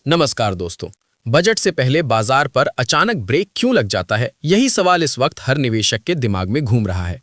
नमस्कार दोस्तों। बजट से पहले बाजार पर अचानक ब्रेक क्यों लग जाता है, यही सवाल इस वक्त हर निवेशक के दिमाग में घूम रहा है।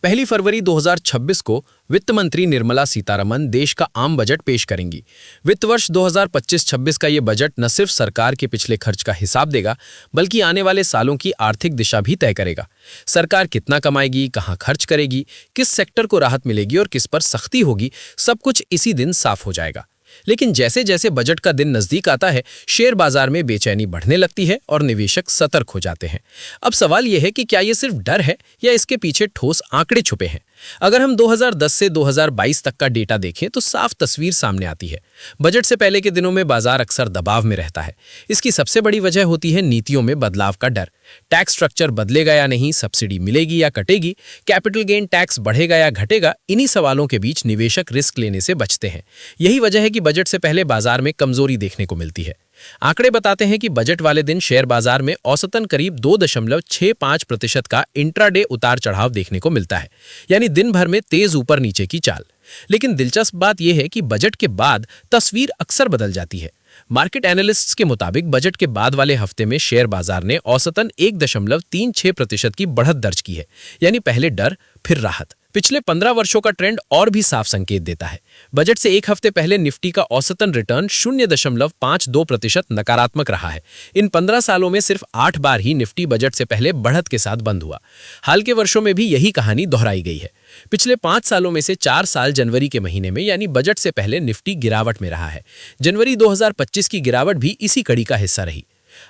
1 फरवरी 2026 को वित्त मंत्री निर्मला सीतारमण देश का आम बजट पेश करेंगी। वित्त वर्ष 2025-26 का ये बजट न सिर्फ सरकार के पिछले खर्च का हिसाब देगा, बल्कि आने वाले सालों की आर्थिक दिशा भी तय करेगा। सरकार कितना कमाएगी, कहाँ खर्च करेगी, किस सेक्टर को राहत मिलेगी और किस पर सख्ती होगी, सब कुछ इसी दिन साफ हो जाएगा। लेकिन जैसे जैसे बजट का दिन नजदीक आता है, शेयर बाजार में बेचैनी बढ़ने लगती है और निवेशक सतर्क हो जाते हैं। अब सवाल यह है कि क्या यह सिर्फ डर है या इसके पीछे ठोस आंकड़े छुपे हैं। अगर हम 2010 से 2022 तक का डेटा देखें तो साफ तस्वीर सामने आती है। बजट से पहले के दिनों में बाजार अक्सर दबाव में रहता है। इसकी सबसे बड़ी वजह होती है नीतियों में बदलाव का डर। टैक्स स्ट्रक्चर बदलेगा या नहीं, सब्सिडी मिलेगी या कटेगी, कैपिटल गेन टैक्स बढ़ेगा या घटेगा, इन्हीं सवालों के बीच निवेशक रिस्क लेने से बचते हैं। यही वजह है कि बजट से पहले बाजार में कमजोरी देखने को मिलती है। आंकड़े बताते हैं कि बजट वाले दिन शेयर बाजार में औसतन करीब 2.65% का इंट्राडे उतार चढ़ाव देखने को मिलता है, यानी दिन भर में तेज ऊपर नीचे की चाल। लेकिन दिलचस्प बात यह है कि बजट के बाद तस्वीर अक्सर बदल जाती है। मार्केट एनालिस्ट्स के मुताबिक बजट के बाद वाले हफ्ते में शेयर बाजार ने औसतन 1.36% की बढ़त दर्ज की है, यानी पहले डर फिर राहत। पिछले 15 वर्षों का ट्रेंड और भी साफ संकेत देता है। बजट से एक हफ्ते पहले निफ्टी का औसतन रिटर्न 0.52% नकारात्मक रहा है। इन 15 सालों में सिर्फ 8 बार ही निफ्टी बजट से पहले बढ़त के साथ बंद हुआ। हाल के वर्षों में भी यही कहानी दोहराई गई है। पिछले 5 सालों में से 4 साल जनवरी के महीने में यानी बजट से पहले निफ्टी गिरावट में रहा है। जनवरी 2025 की गिरावट भी इसी कड़ी का हिस्सा रही।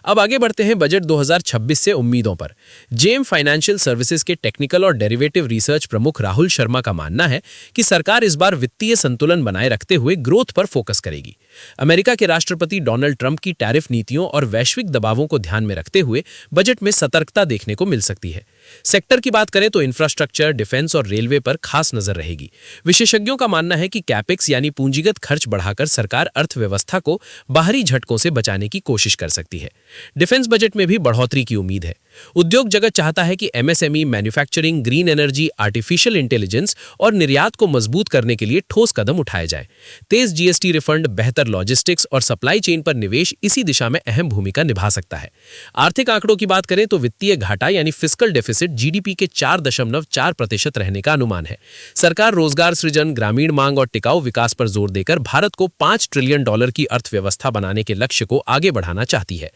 अब आगे बढ़ते हैं बजट 2026 से उम्मीदों पर। जेएम फाइनेंशियल सर्विसेज के टेक्निकल और डेरिवेटिव रिसर्च प्रमुख राहुल शर्मा का मानना है कि सरकार इस बार वित्तीय संतुलन बनाए रखते हुए ग्रोथ पर फोकस करेगी। अमेरिका के राष्ट्रपति डोनाल्ड ट्रंप की टैरिफ नीतियों और वैश्विक दबावों को ध्यान में रखते हुए बजट में सतर्कता देखने को मिल सकती है। सेक्टर की बात करें तो इंफ्रास्ट्रक्चर, डिफेंस और रेलवे पर खास नजर रहेगी। विशेषज्ञों का मानना है कि कैपेक्स यानी पूंजीगत खर्च बढ़ाकर सरकार अर्थव्यवस्था को बाहरी झटकों से बचाने की कोशिश कर सकती है। डिफेंस बजट में भी बढ़ोतरी की उम्मीद है। उद्योग जगत चाहता है कि MSME, manufacturing, green energy, artificial intelligence और निर्यात को मजबूत करने के लिए ठोस कदम उठाए जाएं। तेज जीएसटी रिफंड, बेहतर लॉजिस्टिक्स और सप्लाई चेन पर निवेश इसी दिशा में अहम भूमिका निभा सकता है। आर्थिक आंकड़ों की बात करें तो वित्तीय घाटा यानी फिस्कल डेफिसिट जीडीपी के 4.4% रहने का अनुमान है। सरकार रोजगार सृजन, ग्रामीण मांग और टिकाऊ विकास पर जोर देकर भारत को $5 ट्रिलियन की अर्थव्यवस्था बनाने के लक्ष्य को आगे बढ़ाना चाहती है।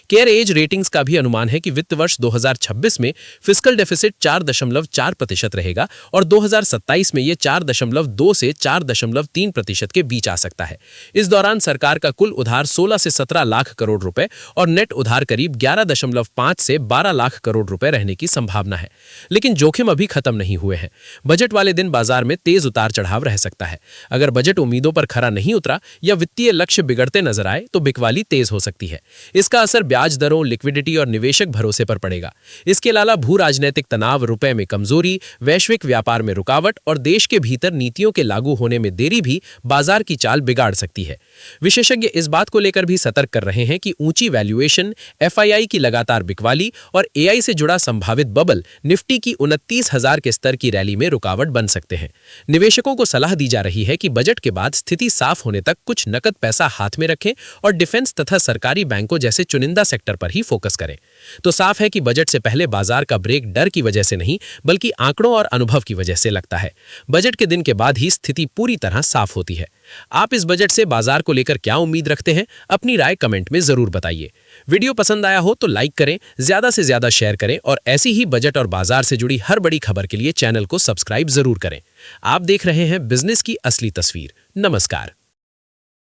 केयर एज रेटिंग्स का भी अनुमान है कि वित्त वर्ष 2026 में फिस्कल डेफिसिट 4.4% रहेगा और 2027 में यह 4.2 से 4.3% के बीच आ सकता है। इस दौरान सरकार का कुल उधार 16 से 17 लाख करोड़ रुपए और नेट उधार करीब 11.5 से 12 लाख करोड़ रुपए रहने की संभावना है। लेकिन जोखिम अभी खत्म नहीं हुए हैं। बजट वाले दिन बाजार में तेज उतार चढ़ाव रह सकता है। अगर बजट उम्मीदों पर खरा नहीं उतरा या वित्तीय लक्ष्य बिगड़ते नजर आए तो बिकवाली तेज हो सकती है। इसका असर ब्याज दरों, लिक्विडिटी और निवेशक भरोसे पर पड़ेगा। इसके अलावा भू राजनीतिक तनाव, रुपए में कमजोरी, वैश्विक व्यापार में रुकावट और देश के भीतर नीतियों के लागू होने में देरी भी बाजार की चाल बिगाड़ सकती है। विशेषज्ञ इस बात को लेकर भी सतर्क कर रहे हैं कि ऊंची वैल्यूएशन, एफआईआई की लगातार बिकवाली और एआई से जुड़ा संभावित बबल निफ्टी की 29,000 के स्तर की रैली में रुकावट बन सकते हैं। निवेशकों को सलाह दी जा रही है कि बजट के बाद स्थिति साफ होने तक कुछ नकद पैसा हाथ में रखें और डिफेंस तथा सरकारी बैंकों जैसे चुनिंदा सेक्टर पर ही फोकस करें। तो साफ है कि बजट से पहले बाजार का ब्रेक डर की वजह से नहीं, बल्कि आंकड़ों और अनुभव की वजह से लगता है। बजट के दिन के बाद ही स्थिति पूरी तरह साफ होती है। आप इस बजट से बाजार को लेकर क्या उम्मीद रखते हैं? अपनी राय कमेंट में जरूर बताइए। वीडियो पसंद आया हो तो लाइक करें, ज्यादा से ज्यादा शेयर करें और ऐसी ही बजट और बाजार से जुड़ी हर बड़ी खबर के लिए चैनल को सब्सक्राइब जरूर करें। आप देख रहे हैं बिजनेस की असली तस्वीर। नमस्कार।